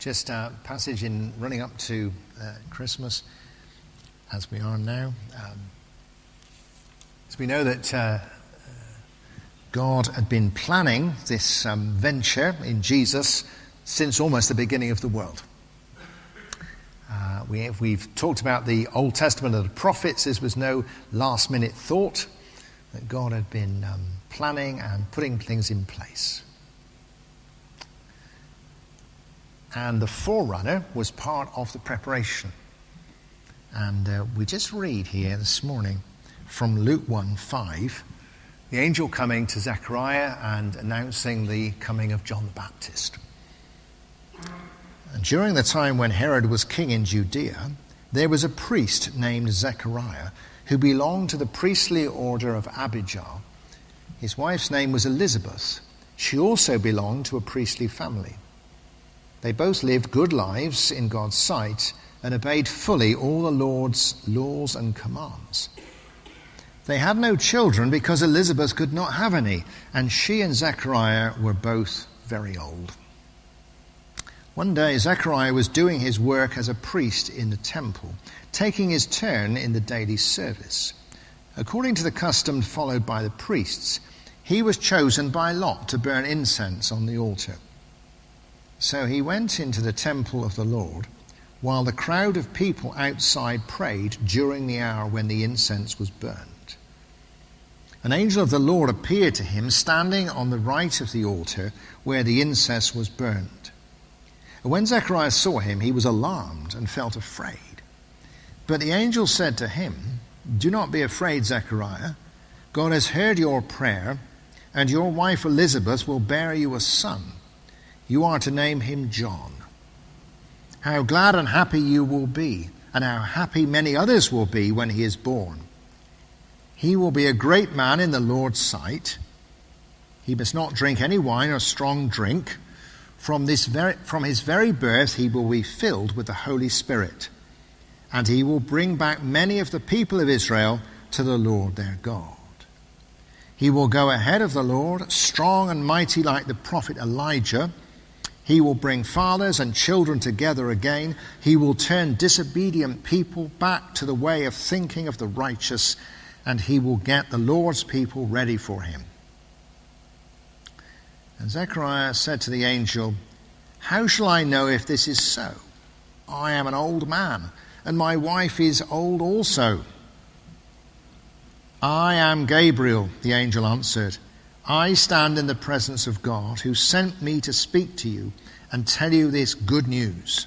Just a passage in running up to Christmas, as we are now. As we know that God had been planning this venture in Jesus since almost the beginning of the world. We've talked about the Old Testament and the prophets. This was no last-minute thought, that God had been planning and putting things in place. And the forerunner was part of the preparation. And we just read here this morning from Luke 1:5, the angel coming to Zechariah and announcing the coming of John the Baptist. And during the time when Herod was king in Judea, there was a priest named Zechariah who belonged to the priestly order of Abijah. His wife's name was Elizabeth. She also belonged to a priestly family. They both lived good lives in God's sight and obeyed fully all the Lord's laws and commands. They had no children because Elizabeth could not have any, and she and Zechariah were both very old. One day, Zechariah was doing his work as a priest in the temple, taking his turn in the daily service. According to the custom followed by the priests, he was chosen by lot to burn incense on the altar. So he went into the temple of the Lord, while the crowd of people outside prayed during the hour when the incense was burned. An angel of the Lord appeared to him, standing on the right of the altar where the incense was burned. And when Zechariah saw him, he was alarmed and felt afraid. But the angel said to him, "Do not be afraid, Zechariah. God has heard your prayer, and your wife Elizabeth will bear you a son. You are to name him John. How glad and happy you will be, and how happy many others will be when he is born. He will be a great man in the Lord's sight. He must not drink any wine or strong drink. From his very birth he will be filled with the Holy Spirit, and he will bring back many of the people of Israel to the Lord their God. He will go ahead of the Lord, strong and mighty like the prophet Elijah. He will bring fathers and children together again. He will turn disobedient people back to the way of thinking of the righteous, and he will get the Lord's people ready for him." And Zechariah said to the angel, "How shall I know if this is so? I am an old man, and my wife is old also." "I am Gabriel," the angel answered. "I stand in the presence of God, who sent me to speak to you and tell you this good news.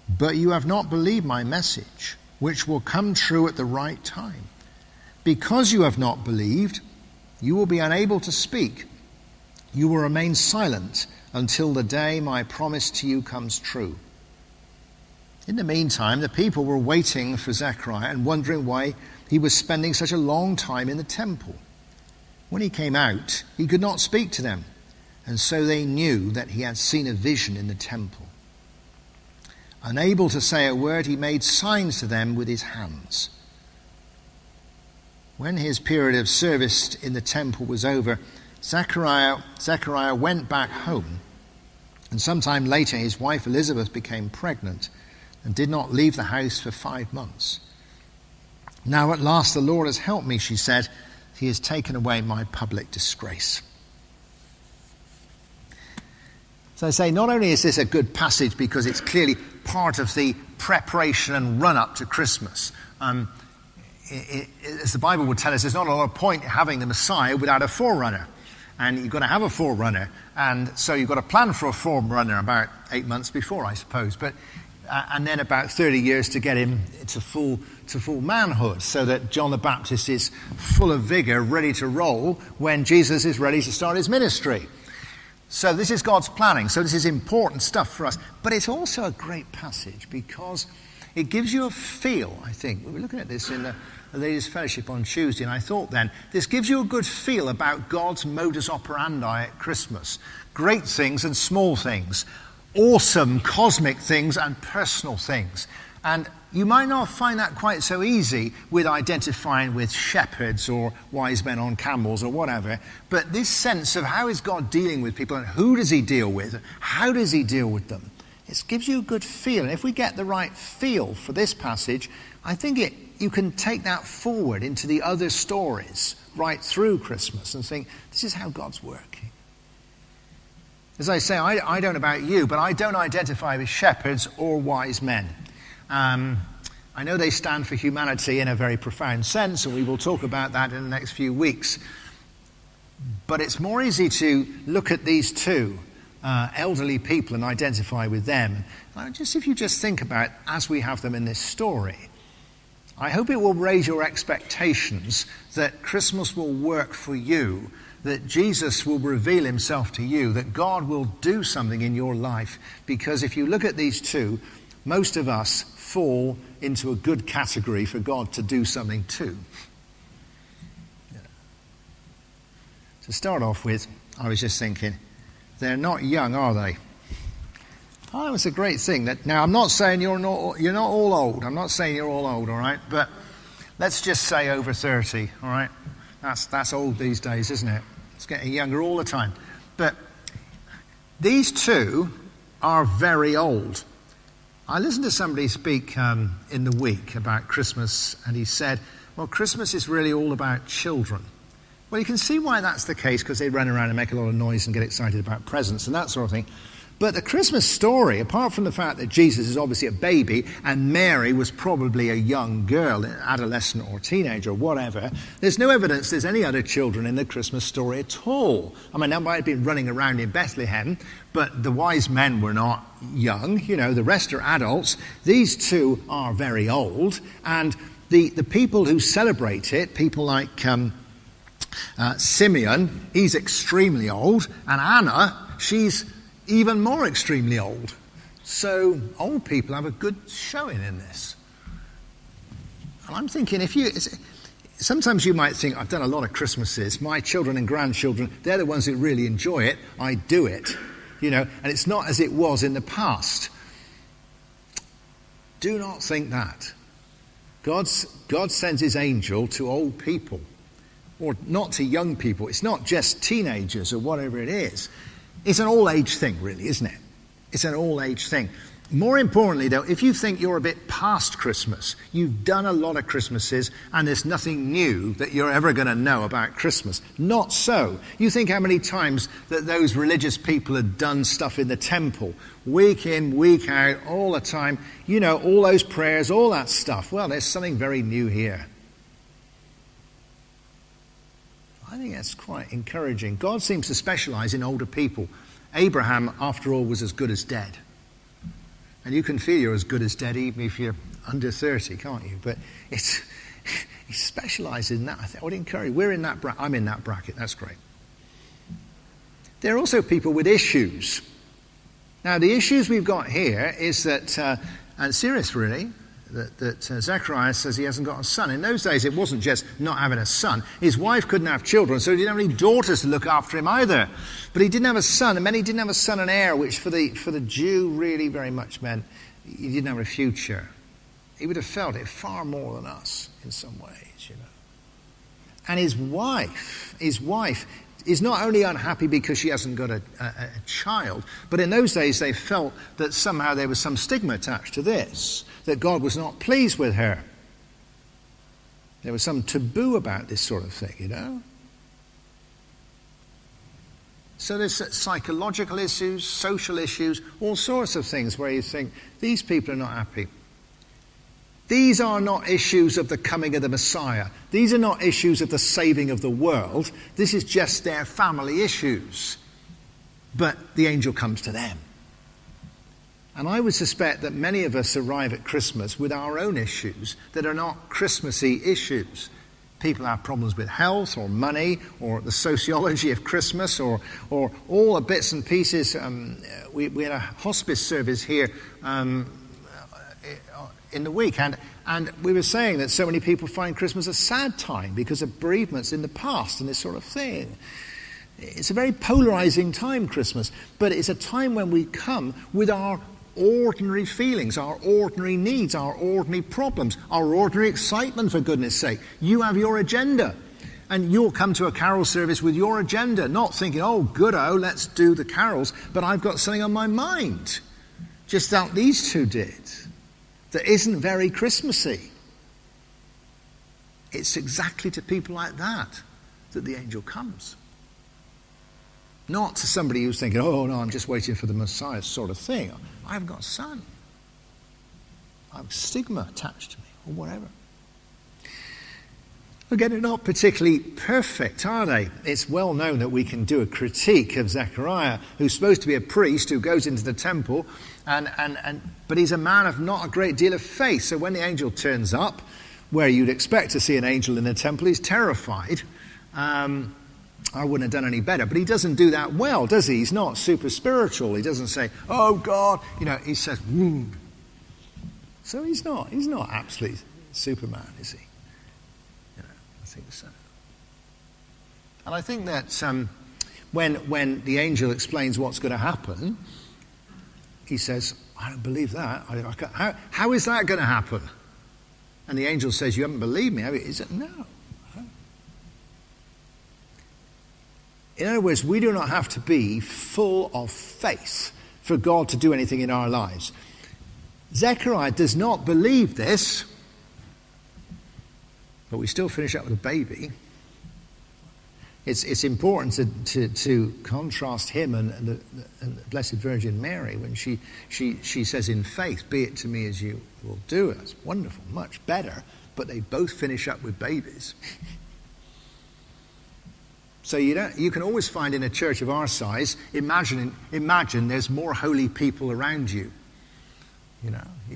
But you have not believed my message, which will come true at the right time. Because you have not believed, you will be unable to speak. You will remain silent until the day my promise to you comes true." In the meantime, the people were waiting for Zechariah and wondering why he was spending such a long time in the temple. When he came out, he could not speak to them, and so they knew that he had seen a vision in the temple. Unable to say a word, he made signs to them with his hands. When his period of service in the temple was over, Zechariah went back home, and sometime later his wife Elizabeth became pregnant and did not leave the house for 5 months. "Now at last the Lord has helped me," she said. "He has taken away my public disgrace." So I say, not only is this a good passage because it's clearly part of the preparation and run-up to Christmas. As the Bible would tell us, there's not a lot of point having the Messiah without a forerunner. And you've got to have a forerunner. And so you've got to plan for a forerunner about 8 months before, I suppose. And then about 30 years to get him to full manhood, so that John the Baptist is full of vigor, ready to roll when Jesus is ready to start his ministry. So this is God's planning. So this is important stuff for us. But it's also a great passage because it gives you a feel, I think. We were looking at this in the Ladies' Fellowship on Tuesday, and I thought then, this gives you a good feel about God's modus operandi at Christmas. Great things and small things. Awesome cosmic things and personal things. And you might not find that quite so easy with identifying with shepherds or wise men on camels or whatever. But this sense of how is God dealing with people and who does he deal with? How does he deal with them? it gives you a good feel. And if we get the right feel for this passage, I think you can take that forward into the other stories right through Christmas and think, this is how God's working. As I say, I don't know about you, but I don't identify with shepherds or wise men. I know they stand for humanity in a very profound sense, and we will talk about that in the next few weeks. But it's more easy to look at these two elderly people and identify with them. If you just think about as we have them in this story, I hope it will raise your expectations that Christmas will work for you, that Jesus will reveal himself to you, that God will do something in your life. Because if you look at these two, most of us fall into a good category for God to do something too. Yeah. To start off with, I was just thinking, they're not young, are they? Oh, it's a great thing. Now, I'm not saying you're not all old. I'm not saying you're all old, all right? But let's just say over 30, all right? That's old these days, isn't it? It's getting younger all the time. But these two are very old. I listened to somebody speak in the week about Christmas, and he said, well, Christmas is really all about children. Well, you can see why that's the case, because they run around and make a lot of noise and get excited about presents and that sort of thing. But the Christmas story, apart from the fact that Jesus is obviously a baby and Mary was probably a young girl, adolescent or teenager or whatever, there's no evidence there's any other children in the Christmas story at all. I mean, they might have been running around in Bethlehem, but the wise men were not young. The rest are adults. These two are very old. And the people who celebrate it, people like Simeon, he's extremely old. And Anna, she's even more extremely old. So old people have a good showing in this. And I'm thinking, sometimes you might think, I've done a lot of Christmases, my children and grandchildren, they're the ones who really enjoy it, I do it, and it's not as it was in the past. Do not think that. God sends his angel to old people, or not to young people. It's not just teenagers or whatever it is. It's an all-age thing, really, isn't it? It's an all-age thing. More importantly, though, if you think you're a bit past Christmas, you've done a lot of Christmases, and there's nothing new that you're ever going to know about Christmas. Not so. You think how many times that those religious people had done stuff in the temple, week in, week out, all the time, all those prayers, all that stuff. Well, there's something very new here. I think that's quite encouraging. God seems to specialize in older people. Abraham, after all, was as good as dead. And you can feel you're as good as dead even if you're under 30, can't you? But he specializes in that. I would encourage you. We're in that bracket. I'm in that bracket. That's great. There are also people with issues. Now, the issues we've got here is that, and serious really, that Zechariah says he hasn't got a son. In those days, it wasn't just not having a son. His wife couldn't have children, so he didn't have any daughters to look after him either. But he didn't have a son, and then he didn't have a son and heir, which for the Jew really very much meant he didn't have a future. He would have felt it far more than us in some ways, And his wife is not only unhappy because she hasn't got a child, but in those days they felt that somehow there was some stigma attached to this, that God was not pleased with her. There was some taboo about this sort of thing, So there's psychological issues, social issues, all sorts of things where you think, these people are not happy. These are not issues of the coming of the Messiah. These are not issues of the saving of the world. This is just their family issues. But the angel comes to them. And I would suspect that many of us arrive at Christmas with our own issues that are not Christmassy issues. People have problems with health or money or the sociology of Christmas or all the bits and pieces. We had a hospice service here in the week, and we were saying that so many people find Christmas a sad time because of bereavements in the past and this sort of thing. It's a very polarizing time, Christmas, but it's a time when we come with our ordinary feelings, our ordinary needs, our ordinary problems, our ordinary excitement, for goodness sake. You have your agenda, and you'll come to a carol service with your agenda, not thinking, oh, good-o, let's do the carols, but I've got something on my mind. just like these two did, that isn't very Christmassy. It's exactly to people like that the angel comes. Not to somebody who's thinking, oh no, I'm just waiting for the Messiah sort of thing. I haven't got a son. I have stigma attached to me, or whatever. Again, they're not particularly perfect, are they? It's well known that we can do a critique of Zechariah, who's supposed to be a priest who goes into the temple, but he's a man of not a great deal of faith. So when the angel turns up, where you'd expect to see an angel in the temple, he's terrified. I wouldn't have done any better. But he doesn't do that well, does he? He's not super spiritual. He doesn't say, oh God, he says, woo. So he's not absolutely Superman, is he? I think so. And I think that when the angel explains what's going to happen, he says, I don't believe that. How is that going to happen? And the angel says, you haven't believed me, have you? He said, no. In other words, we do not have to be full of faith for God to do anything in our lives. Zechariah does not believe this, but we still finish up with a baby. It's important to contrast him and the Blessed Virgin Mary when she says in faith, be it to me as you will do. That's wonderful, much better, but they both finish up with babies. So you can always find in a church of our size, imagine there's more holy people around you.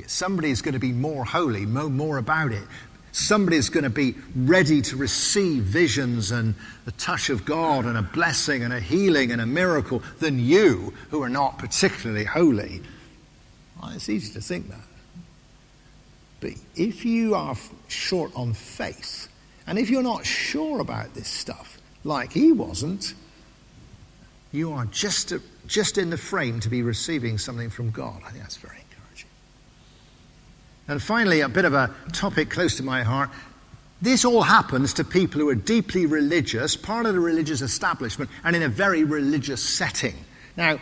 Somebody's going to be more holy, know more about it. Somebody's going to be ready to receive visions and the touch of God and a blessing and a healing and a miracle than you, who are not particularly holy. Well, it's easy to think that. But if you are short on faith, and if you're not sure about this stuff, like he wasn't, you are just in the frame to be receiving something from God. I think that's very encouraging. And finally, a bit of a topic close to my heart. This all happens to people who are deeply religious, part of the religious establishment, and in a very religious setting. Now,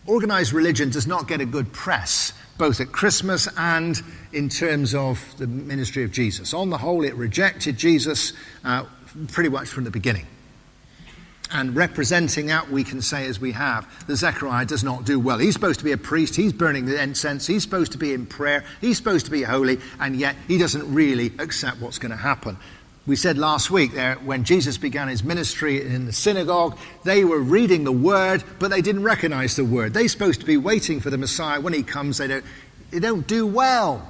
organized religion does not get a good press, both at Christmas and in terms of the ministry of Jesus. On the whole, it rejected Jesus pretty much from the beginning. And representing that, we can say, as we have, that Zechariah does not do well. He's supposed to be a priest, he's burning the incense, he's supposed to be in prayer, he's supposed to be holy, and yet he doesn't really accept what's going to happen. We said last week there, when Jesus began his ministry in the synagogue, they were reading the word, but they didn't recognize the word. They're supposed to be waiting for the Messiah. When he comes, they don't do well,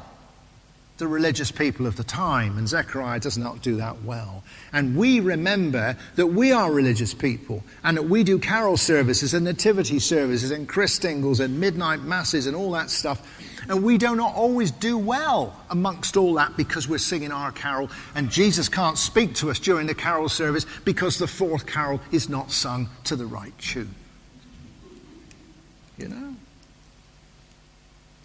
the religious people of the time, and Zechariah does not do that well. And we remember that we are religious people, and that we do carol services and nativity services and Christingles and midnight masses and all that stuff, and we do not always do well amongst all that because we're singing our carol, and Jesus can't speak to us during the carol service because the fourth carol is not sung to the right tune. You know?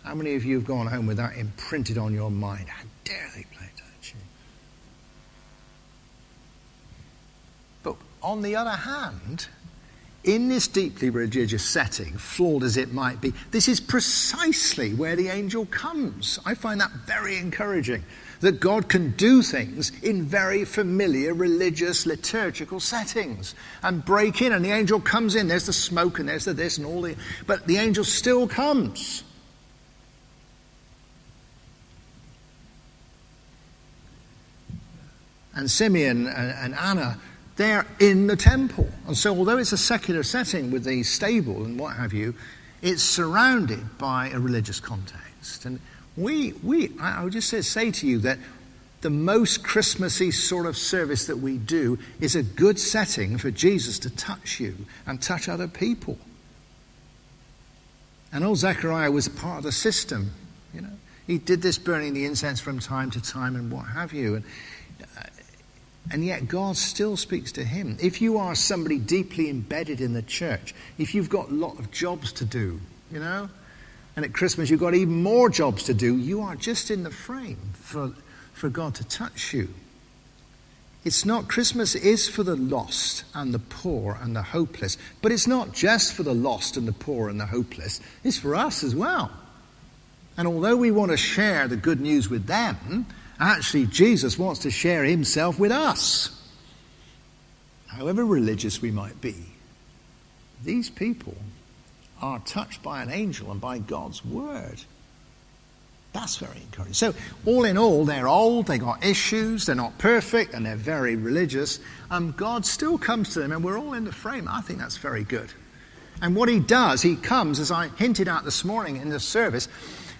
How many of you have gone home with that imprinted on your mind? How dare they play that tune? But on the other hand, in this deeply religious setting, flawed as it might be, this is precisely where the angel comes. I find that very encouraging, that God can do things in very familiar religious liturgical settings and break in, and the angel comes in. There's the smoke and there's the this and all the... But the angel still comes. And Simeon and Anna, they're in the temple. And so although it's a secular setting with the stable and what have you, it's surrounded by a religious context. And I would just say to you that the most Christmassy sort of service that we do is a good setting for Jesus to touch you and touch other people. And old Zechariah was a part of the system, you know. He did this burning the incense from time to time and what have you. And yet God still speaks to him. If you are somebody deeply embedded in the church, if you've got a lot of jobs to do, you know, and at Christmas you've got even more jobs to do, you are just in the frame for God to touch you. Christmas is for the lost and the poor and the hopeless, but it's not just for the lost and the poor and the hopeless, it's for us as well. And although we want to share the good news with them, actually Jesus wants to share himself with us. However religious we might be, these people are touched by an angel and by God's word. That's very encouraging. So all in all, they're old, they got issues, they're not perfect, and they're very religious. God still comes to them, and we're all in the frame. I think that's very good. And what he does, he comes, as I hinted at this morning in the service,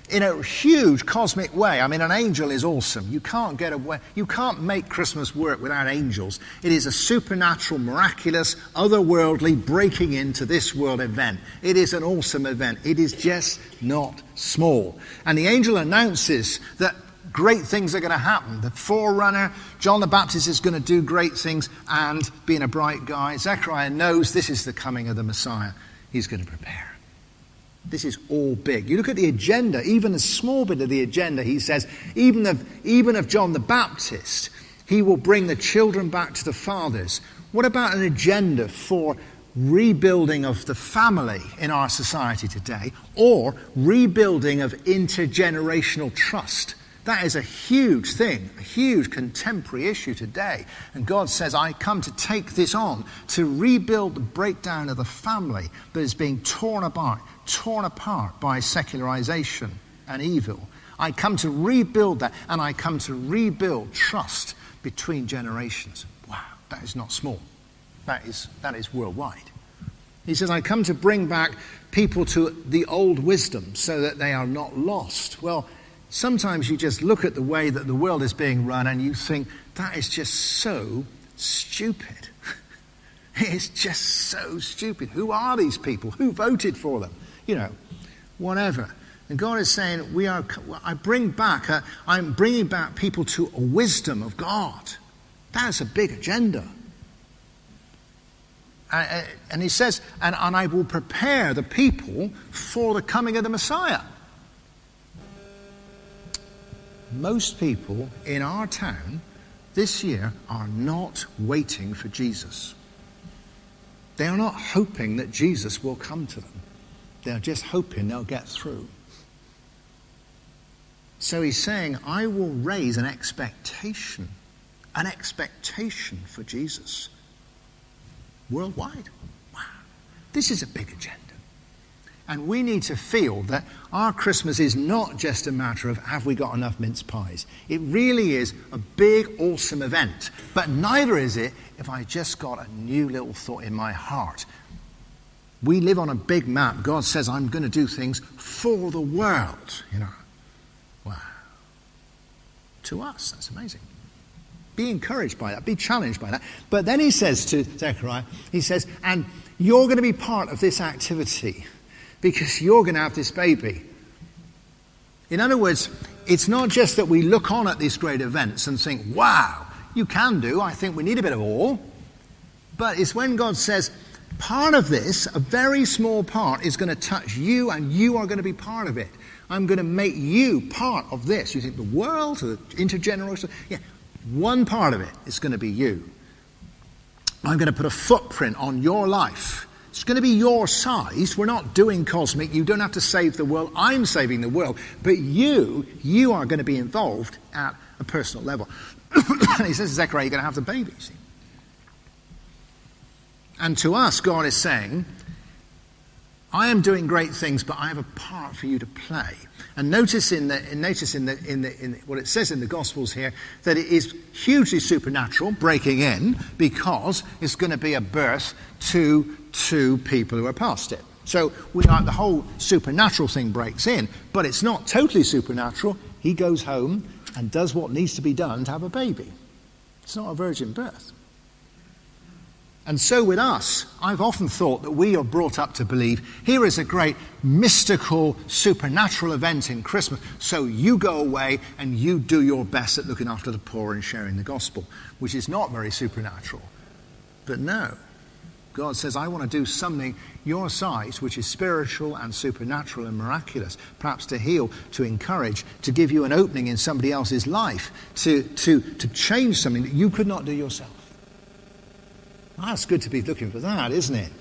in a huge cosmic way. I mean, an angel is awesome. You can't get away. You can't make Christmas work without angels. It is a supernatural, miraculous, otherworldly breaking into this world event. It is an awesome event. It is just not small. And the angel announces that great things are going to happen. The forerunner, John the Baptist, is going to do great things, and being a bright guy, Zechariah knows this is the coming of the Messiah. He's going to prepare. This is all big. You look at the agenda, even a small bit of the agenda, he says, even of John the Baptist, he will bring the children back to the fathers. What about an agenda for rebuilding of the family in our society today, or rebuilding of intergenerational trust? That is a huge thing, a huge contemporary issue today. And God says, I come to take this on, to rebuild the breakdown of the family that is being torn apart by secularization and evil. I come to rebuild that, and I come to rebuild trust between generations. Wow, that is not small. That is worldwide. He says, I come to bring back people to the old wisdom so that they are not lost. Well, sometimes you just look at the way that the world is being run and you think, that is just so stupid. It's just so stupid. Who are these people? Who voted for them? Whatever. And God is saying, I'm bringing back people to a wisdom of God. That's a big agenda. And he says, and I will prepare the people for the coming of the Messiah. Most people in our town this year are not waiting for Jesus. They are not hoping that Jesus will come to them. They're just hoping they'll get through. So he's saying, I will raise an expectation for Jesus worldwide. Wow. This is a big agenda. And we need to feel that our Christmas is not just a matter of have we got enough mince pies. It really is a big, awesome event. But neither is it if I just got a new little thought in my heart. We live on a big map. God says, I'm going to do things for the world. Wow. To us, that's amazing. Be encouraged by that. Be challenged by that. But then he says to Zechariah, he says, and you're going to be part of this activity because you're going to have this baby. In other words, it's not just that we look on at these great events and think, wow, you can do. I think we need a bit of all. But it's when God says, part of this, a very small part, is going to touch you, and you are going to be part of it. I'm going to make you part of this. You think the world, the intergenerational? Yeah, one part of it is going to be you. I'm going to put a footprint on your life. It's going to be your size. We're not doing cosmic. You don't have to save the world. I'm saving the world. But you are going to be involved at a personal level. He says to Zechariah, you're going to have the baby. See? And to us, God is saying, I am doing great things, but I have a part for you to play. And notice in what it says in the Gospels here, that it is hugely supernatural, breaking in, because it's going to be a birth to two people who are past it. So the whole supernatural thing breaks in, but it's not totally supernatural. He goes home and does what needs to be done to have a baby. It's not a virgin birth. And so with us, I've often thought that we are brought up to believe here is a great mystical, supernatural event in Christmas, so you go away and you do your best at looking after the poor and sharing the gospel, which is not very supernatural. But no, God says, I want to do something your size, which is spiritual and supernatural and miraculous, perhaps to heal, to encourage, to give you an opening in somebody else's life, to change something that you could not do yourself. Well, that's good to be looking for that, isn't it?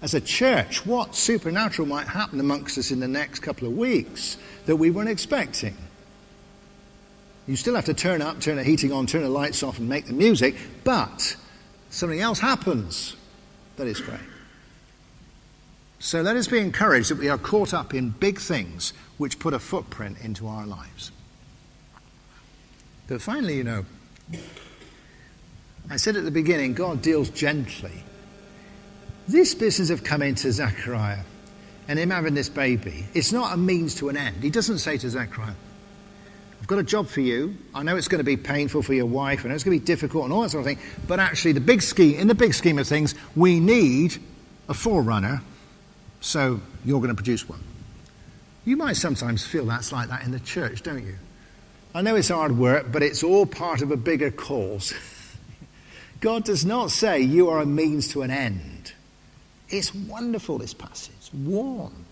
As a church, what supernatural might happen amongst us in the next couple of weeks that we weren't expecting? You still have to turn up, turn the heating on, turn the lights off and make the music, but something else happens that is great. So let us be encouraged that we are caught up in big things which put a footprint into our lives. But finally, I said at the beginning, God deals gently. This business of coming to Zechariah and him having this baby, it's not a means to an end. He doesn't say to Zechariah, I've got a job for you. I know it's going to be painful for your wife. I know it's going to be difficult and all that sort of thing. But actually, in the big scheme of things, we need a forerunner, so you're going to produce one. You might sometimes feel that's like that in the church, don't you? I know it's hard work, but it's all part of a bigger cause. God does not say you are a means to an end. It's wonderful, this passage. Warm.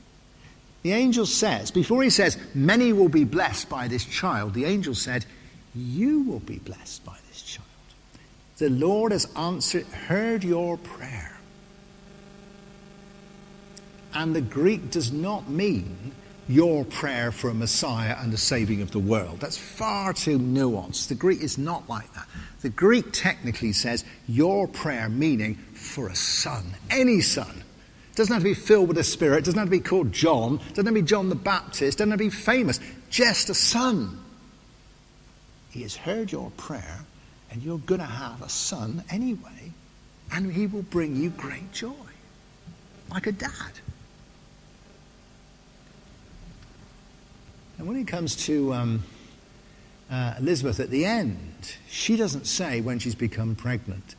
The angel says, before he says, many will be blessed by this child, the angel said, you will be blessed by this child. The Lord has heard your prayer. And the Greek does not mean your prayer for a Messiah and the saving of the world. That's far too nuanced. The Greek is not like that. The Greek technically says your prayer, meaning for a son, any son. It doesn't have to be filled with the Spirit. It doesn't have to be called John. It doesn't have to be John the Baptist. It doesn't have to be famous. Just a son. He has heard your prayer, and you're going to have a son anyway, and he will bring you great joy, like a dad. And when it comes to Elizabeth at the end, she doesn't say when she's become pregnant,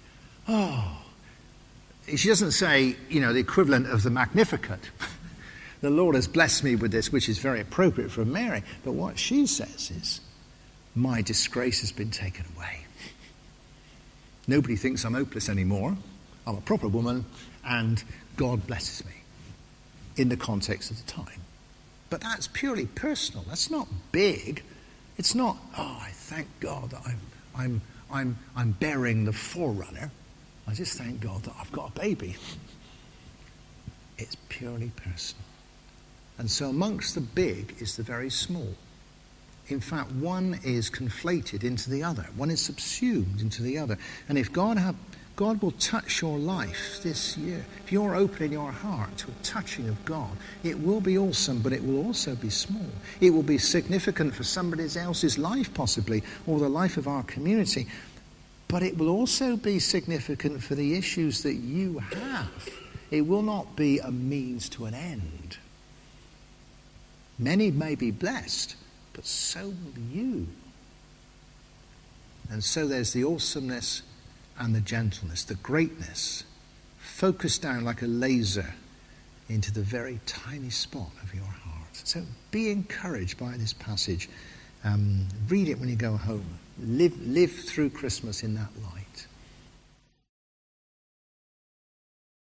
she doesn't say, the equivalent of the Magnificat. The Lord has blessed me with this, which is very appropriate for Mary. But what she says is, my disgrace has been taken away. Nobody thinks I'm hopeless anymore. I'm a proper woman, and God blesses me in the context of the time. But that's purely personal. That's not big. It's not, I thank God that I'm bearing the forerunner. I just thank God that I've got a baby. It's purely personal. And so amongst the big is the very small. In fact, one is conflated into the other. One is subsumed into the other. And if God will touch your life this year, if you're opening your heart to a touching of God, it will be awesome, but it will also be small. It will be significant for somebody else's life possibly, or the life of our community. But it will also be significant for the issues that you have. It will not be a means to an end. Many may be blessed, but so will you. And so there's the awesomeness and the gentleness, the greatness, focused down like a laser into the very tiny spot of your heart. So be encouraged by this passage. Read it when you go home. Live through Christmas in that light.